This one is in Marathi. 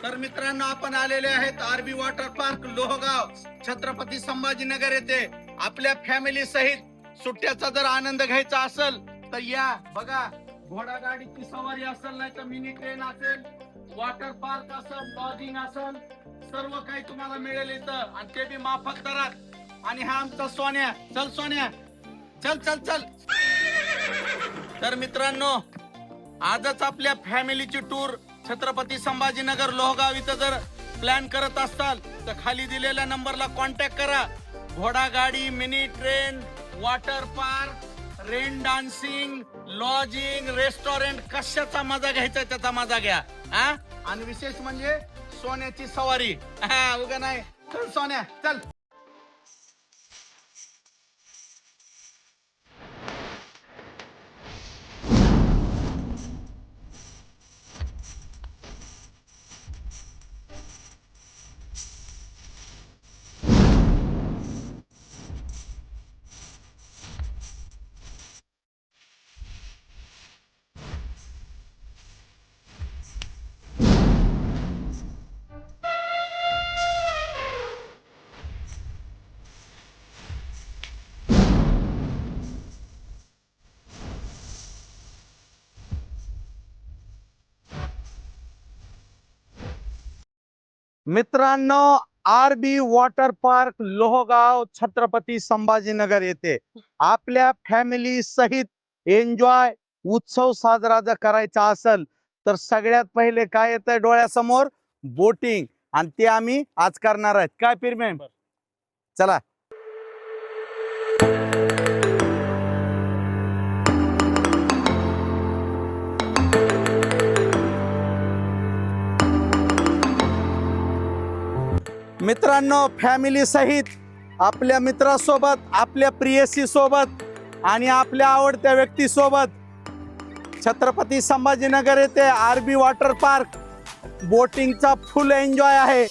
तर मित्रांनो, आपण आलेले आहेत RB water park Lohgaon Chhatrapati Sambhajinagar येथे आपल्या फॅमिली सहित सुट्ट्याचा जर आनंद घ्यायचा असेल तर या बघा. घोडा गाडीची सवारी असेल, नाही तर मिनी ट्रेन असेल, वॉटर पार्क असेल, लॉजिंग असेल, सर्व काही तुम्हाला मिळेल इथं, आणि ते बी माफक दरात. आणि हा आमचा सोन्या. चल सोन्या, चल चल चल. तर मित्रांनो, आजच आपल्या फॅमिलीची टूर छत्रपती संभाजीनगर लोहगाव इथं जर प्लॅन करत असाल तर खाली दिलेल्या नंबरला कॉन्टॅक्ट करा. घोडा गाडी, mini train, water park, rain dancing, lodging, restaurant, कशाचा मजा घ्यायचा त्याचा मजा घ्या. आणि विशेष म्हणजे सोन्याची सवारी. उगा नाही. चल सोन्या चल. मित्रांनो, RB water park Lohgaon Chhatrapati Sambhajinagar येथे आपल्या फॅमिली सहित एन्जॉय उत्सव साजरा जर करायचा असेल तर सगळ्यात पहिले काय येतंय डोळ्यासमोर? बोटिंग. आणि ते आम्ही आज करणार आहेत. काय पिरमेन? चला. मित्रांनो, फॅमिली सहित आपल्या मित्रासोबत, आपल्या प्रियसी सोबत आणि आपल्या आवडत्या व्यक्ती सोबत छत्रपती संभाजीनगर येथे आरबी वॉटर पार्क बोटिंगचा फुल एन्जॉय आहे.